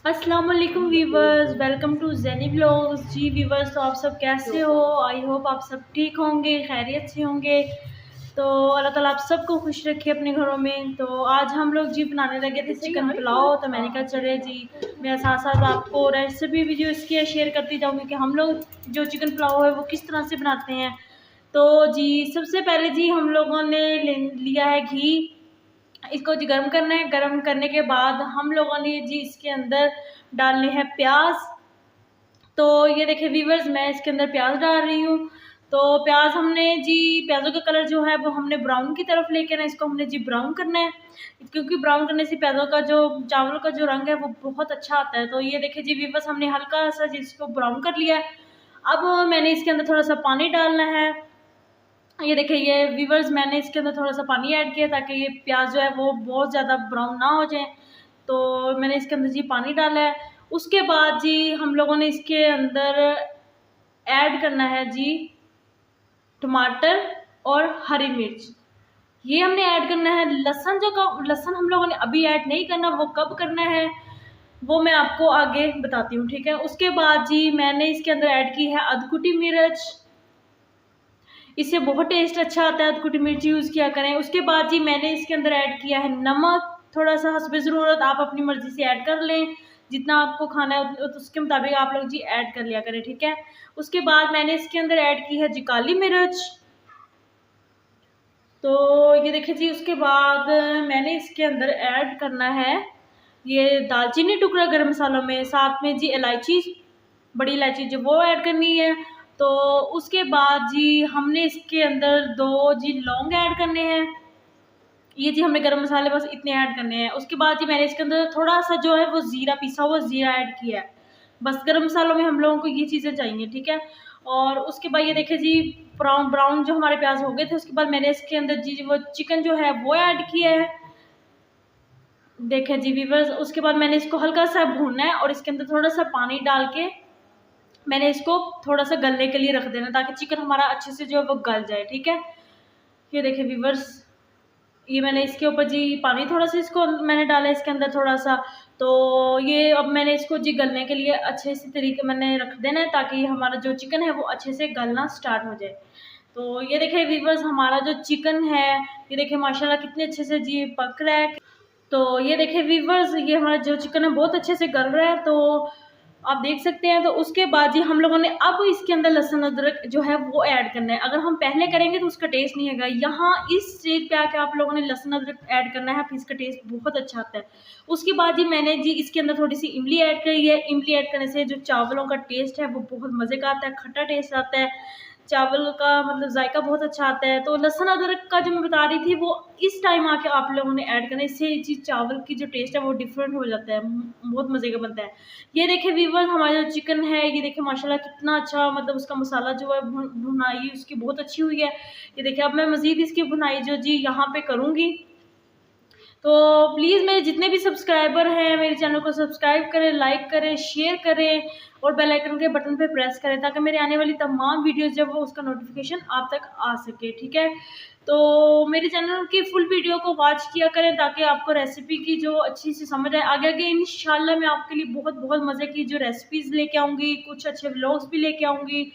अस्सलाम वालेकुम viewers, welcome to Zeni blogs. जी वीवर्स, तो आप सब कैसे हो? आई होप आप सब ठीक होंगे, खैरियत से होंगे। तो अल्लाह ताला आप सबको खुश रखे अपने घरों में। तो आज हम लोग जी बनाने लगे थे चिकन पुलाव। तो मैंने कहा चले जी, मैं साथ साथ आपको रेसिपी भी जो इसकी शेयर करती जाऊँगी कि हम लोग जो चिकन पुलाव है वो किस तरह से बनाते हैं। तो जी सबसे पहले जी हम लोगों ने लिया है घी। इसको जी गर्म करना है। गर्म करने के बाद हम लोगों ने जी इसके अंदर डालने हैं प्याज। तो ये देखिए व्यूवर्स, मैं इसके अंदर प्याज डाल रही हूँ। तो प्याज हमने जी, प्याजों का कलर जो है वो हमने ब्राउन की तरफ लेके ना इसको हमने जी ब्राउन करना है, क्योंकि ब्राउन करने से प्याजों का जो चावल का जो रंग है वो बहुत अच्छा आता है। तो ये देखिए जी व्यूवर्स, हमने हल्का सा जी इसको ब्राउन कर लिया है। अब मैंने इसके अंदर थोड़ा सा पानी डालना है। ये देखिए ये व्यूवर्स, मैंने इसके अंदर थोड़ा सा पानी ऐड किया ताकि ये प्याज जो है वो बहुत ज़्यादा ब्राउन ना हो जाए। तो मैंने इसके अंदर जी पानी डाला है। उसके बाद जी हम लोगों ने इसके अंदर ऐड करना है जी टमाटर और हरी मिर्च। ये हमने ऐड करना है। लहसुन लहसुन हम लोगों ने अभी ऐड नहीं करना, वो कब करना है वो मैं आपको आगे बताती हूँ, ठीक है। उसके बाद जी मैंने इसके अंदर ऐड की है अधकुटी मिर्च। इससे बहुत टेस्ट अच्छा आता है, अधकुटी मिर्ची यूज़ किया करें। उसके बाद जी मैंने इसके अंदर ऐड किया है नमक, थोड़ा सा हस्बे ज़रूरत, आप अपनी मर्ज़ी से ऐड कर लें, जितना आपको खाना है तो उसके मुताबिक आप लोग जी ऐड कर लिया करें, ठीक है। उसके बाद मैंने इसके अंदर ऐड की है जी काली मिर्च। तो ये देखिए जी, उसके बाद मैंने इसके अंदर ऐड करना है ये दालचीनी टुकड़ा गरम मसालों में, साथ में जी इलायची, बड़ी इलायची जो वो ऐड करनी है। तो उसके बाद जी हमने इसके अंदर 2 जी लौंग ऐड करने हैं। ये जी हमने गरम मसाले बस इतने ऐड करने हैं। उसके बाद जी मैंने इसके अंदर थोड़ा-सा जो है वो ज़ीरा, पिसा हुआ ज़ीरा ऐड किया है। बस गरम मसालों में हम लोगों को ये चीज़ें चाहिए, ठीक है। और उसके बाद ये देखिए जी ब्राउन ब्राउन जो हमारे प्याज़ हो गए थे, उसके बाद मैंने इसके अंदर जी वो चिकन जो है वो ऐड किया है। देखें जी व्यूअर्स, उसके बाद मैंने इसको हल्का-सा भूनना है और इसके अंदर थोड़ा-सा पानी डाल के मैंने इसको थोड़ा-सा गलने के लिए रख देना, ताकि चिकन हमारा अच्छे से जो है वो गल जाए, ठीक है। ये देखिए व्यूअर्स, ये मैंने इसके ऊपर जी पानी थोड़ा-सा इसको मैंने डाला है इसके अंदर थोड़ा-सा। तो ये अब मैंने इसको जी गलने के लिए अच्छे से तरीके मैंने रख देना है, ताकि हमारा जो चिकन है वो अच्छे से गलना स्टार्ट हो जाए। तो ये देखिए व्यूअर्स, हमारा जो चिकन है, ये देखिए माशाल्लाह कितने अच्छे से जी पक रहा है। तो ये देखिए व्यूअर्स, ये हमारा जो चिकन है बहुत अच्छे से गल रहा है, तो आप देख सकते हैं। तो उसके बाद जी हम लोगों ने अब इसके अंदर लहसुन अदरक जो है वो ऐड करना है। अगर हम पहले करेंगे तो उसका टेस्ट नहीं आएगा। यहाँ इस स्टेज पे आके आप लोगों ने लहसुन अदरक ऐड करना है, फिर इसका टेस्ट बहुत अच्छा आता है। उसके बाद जी मैंने जी इसके अंदर थोड़ी सी इमली ऐड करी है। इमली ऐड करने से जो चावलों का टेस्ट है वो बहुत मज़े का आता है, खट्टा टेस्ट आता है, चावल का मतलब जायका बहुत अच्छा आता है। तो लहसुन अदरक का जो मैं बता रही थी वो इस टाइम आके आप लोगों ने ऐड करना है, इससे ये चीज़ चावल की जो टेस्ट है वो डिफरेंट हो जाता है, बहुत मज़े का बनता है। ये देखिए व्यूअर्स, हमारा जो चिकन है ये देखिए माशाल्लाह कितना अच्छा, मतलब उसका मसाला जो है भुनाई उसकी बहुत अच्छी हुई है। ये देखिए अब मैं मज़ीद इसकी भुनाई जो जी यहाँ पे करूँगी। तो प्लीज़ मेरे जितने भी सब्सक्राइबर हैं मेरे चैनल को सब्सक्राइब करें, लाइक करें, शेयर करें और बेल आइकन के बटन पे प्रेस करें, ताकि मेरे आने वाली तमाम वीडियोस जब वो उसका नोटिफिकेशन आप तक आ सके, ठीक है। तो मेरे चैनल की फुल वीडियो को वॉच किया करें, ताकि आपको रेसिपी की जो अच्छी सी समझ आए। आगे आगे इंशाल्लाह मैं आपके लिए बहुत बहुत मज़े की जो रेसिपीज़ लेके आऊँगी, कुछ अच्छे व्लॉग्स भी लेके आऊँगी।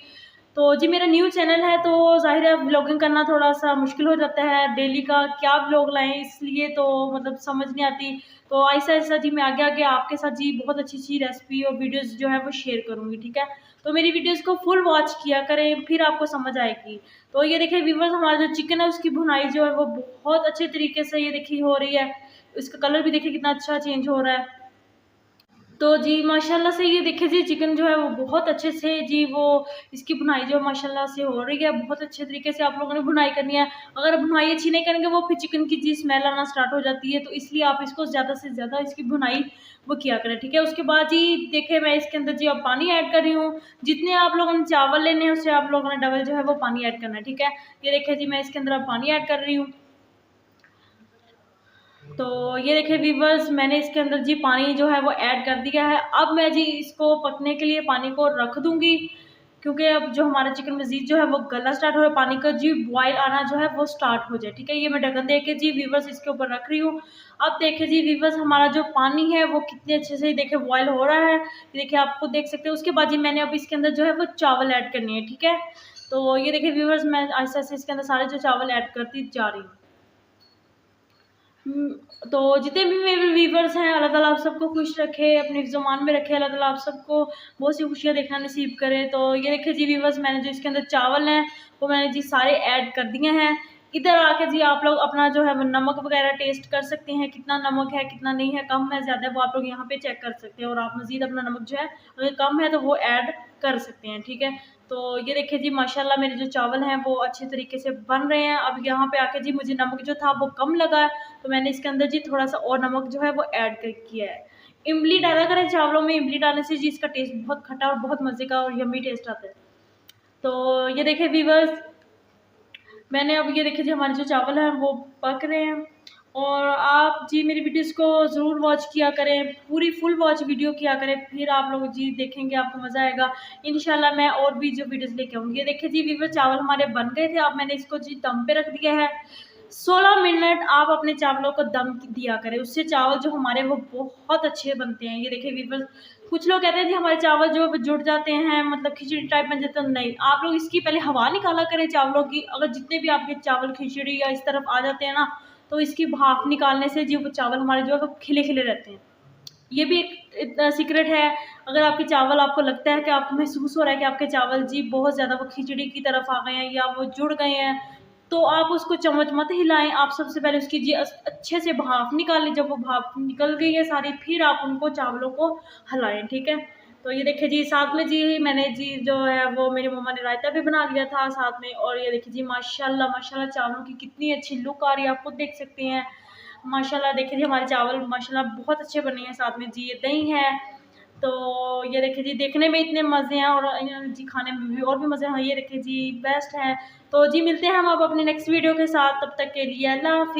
तो जी मेरा न्यू चैनल है, तो ज़ाहिर है व्लॉगिंग करना थोड़ा-सा मुश्किल हो जाता है, डेली का क्या व्लॉग लाएँ, इसलिए तो मतलब समझ नहीं आती। तो आहिस्ता-आहिस्ता जी मैं आगे-आगे आपके साथ जी बहुत अच्छी-अच्छी रेसिपी और वीडियोज़ जो है वो शेयर करूँगी, ठीक है। तो मेरी वीडियोज़ को फुल वॉच किया करें, फिर आपको समझ आएगी। तो ये देखिए व्यूअर्स, हमारा जो चिकन है उसकी भुनाई जो है वो बहुत अच्छे तरीके से ये देखिए हो रही है। इसका कलर भी देखिए कितना अच्छा चेंज हो रहा है। तो जी माशाल्लाह से ये देखिए जी चिकन जो है वो बहुत अच्छे से जी वो इसकी भुनाई जो माशाल्लाह से हो रही है। बहुत अच्छे तरीके से आप लोगों ने भुनाई करनी है। अगर भुनाई अच्छी नहीं करेंगे वो फिर चिकन की जी स्मेल आना स्टार्ट हो जाती है, तो इसलिए आप इसको ज़्यादा से ज़्यादा इसकी भुनाई वो किया करें, ठीक है। उसके बाद जी देखिए मैं इसके अंदर जी अब पानी ऐड कर रही हूँ। जितने आप लोगों ने चावल लेने हैं उससे आप लोगों ने डबल जो है वो पानी ऐड करना है, ठीक है। ये देखिए जी मैं इसके अंदर अब पानी ऐड कर रही हूँ। तो ये देखिए व्यूअर्स, मैंने इसके अंदर जी पानी जो है वो ऐड कर दिया है। अब मैं जी इसको पकने के लिए पानी को रख दूँगी। क्योंकि अब जो हमारा चिकन मज़ीद जो है वो गलना स्टार्ट हो रहा है, पानी का जी बॉयल आना जो है वो स्टार्ट हो जाए। ठीक है, ये मैं ढक्कन दे के जी वीवर्स इसके ऊपर रख रही हूँ। अब देखिए जी वीवर्स हमारा जो पानी है वो कितने अच्छे से देखिए बॉयल हो रहा है, देखिए आपको देख सकते हैं। उसके बाद जी मैंने अब इसके अंदर जो है वो चावल ऐड करनी है। ठीक है, तो ये देखिए वीवर्स मैं आहिस्ता आहिस्ता इसके अंदर सारे जो चावल ऐड करती जा रही हूँ। तो जितने भी मेरे व्यूवर्स हैं, अल्लाह ताला आप सबको खुश रखे, अपने ज़ुबान में रखे, अल्लाह ताला आप सबको बहुत सी खुशियाँ देखना नसीब करे। तो ये देखिए जी व्यूवर्स, मैंने जो इसके अंदर चावल हैं वो मैंने जी सारे ऐड कर दिए हैं। इधर आके जी आप लोग अपना जो है वो नमक वगैरह टेस्ट कर सकते हैं, कितना नमक है कितना नहीं है, कम है ज़्यादा है वो आप लोग यहाँ पे चेक कर सकते हैं। और आप मज़ीद अपना नमक जो है अगर कम है तो वो ऐड कर सकते हैं। ठीक है, तो ये देखिए जी माशाल्लाह मेरे जो चावल हैं वो अच्छे तरीके से बन रहे हैं। अब यहाँ पे आके जी मुझे नमक जो था वो कम लगा है, तो मैंने इसके अंदर जी थोड़ा सा और नमक जो है वो ऐड किया है। इमली डाला करें चावलों में, इमली डालने से जी इसका टेस्ट बहुत खट्टा और बहुत मज़े का और यम्मी टेस्ट आता है। तो ये देखिए व्यूअर्स, मैंने अब ये देखिए जी हमारे जो चावल हैं वो पक रहे हैं। और आप जी मेरी वीडियोज़ को ज़रूर वॉच किया करें, पूरी फुल वॉच वीडियो किया करें, फिर आप लोग जी देखेंगे आपको मज़ा आएगा। इंशाल्लाह मैं और भी जो वीडियोज़ लेके आऊँगी। ये देखिए जी व्यूअर्स, चावल हमारे बन गए थे। अब मैंने इसको जी दम पे रख दिया है। 16 मिनट आप अपने चावलों को दम दिया करें, उससे चावल जो हमारे वो बहुत अच्छे बनते हैं। ये देखिए व्यूअर्स, कुछ लोग कहते हैं जी हमारे चावल जो जुड़ जाते हैं, मतलब खिचड़ी टाइप बन जाता है। नहीं, आप लोग इसकी पहले हवा निकाला करें चावलों की। अगर जितने भी आपके चावल खिचड़ी या इस तरफ आ जाते हैं ना, तो इसकी भाप निकालने से जी वो चावल हमारे जो है वो खिले खिले रहते हैं। ये भी एक सीक्रेट है। अगर आपके चावल आपको लगता है कि आपको महसूस हो रहा है कि आपके चावल जी बहुत ज़्यादा वो खिचड़ी की तरफ आ गए हैं या वो जुड़ गए हैं, तो आप उसको चम्मच मत हिलाएं। आप सबसे पहले उसकी जी अच्छे से भाप निकाल लें। जब वो भाप निकल गई है सारी, फिर आप उनको चावलों को हिलाएं। ठीक है, तो ये देखिए जी साथ में जी मैंने जी जो है वो मेरी मम्मा ने रायता भी बना लिया था साथ में। और ये देखिए जी माशाल्लाह माशाल्लाह चावलों की कितनी अच्छी लुक आ रही है, आप खुद देख सकते हैं। माशाल्लाह देखिए जी हमारे चावल माशाल्लाह बहुत अच्छे बने हैं। साथ में जी ये दही है, तो ये देखिए जी देखने में इतने मज़े हैं और जी खाने में भी और भी मज़े हैं। ये देखिए जी बेस्ट है। तो जी मिलते हैं हम अब अपने नेक्स्ट वीडियो के साथ, तब तक के लिए अल्लाह हाफ़िज़।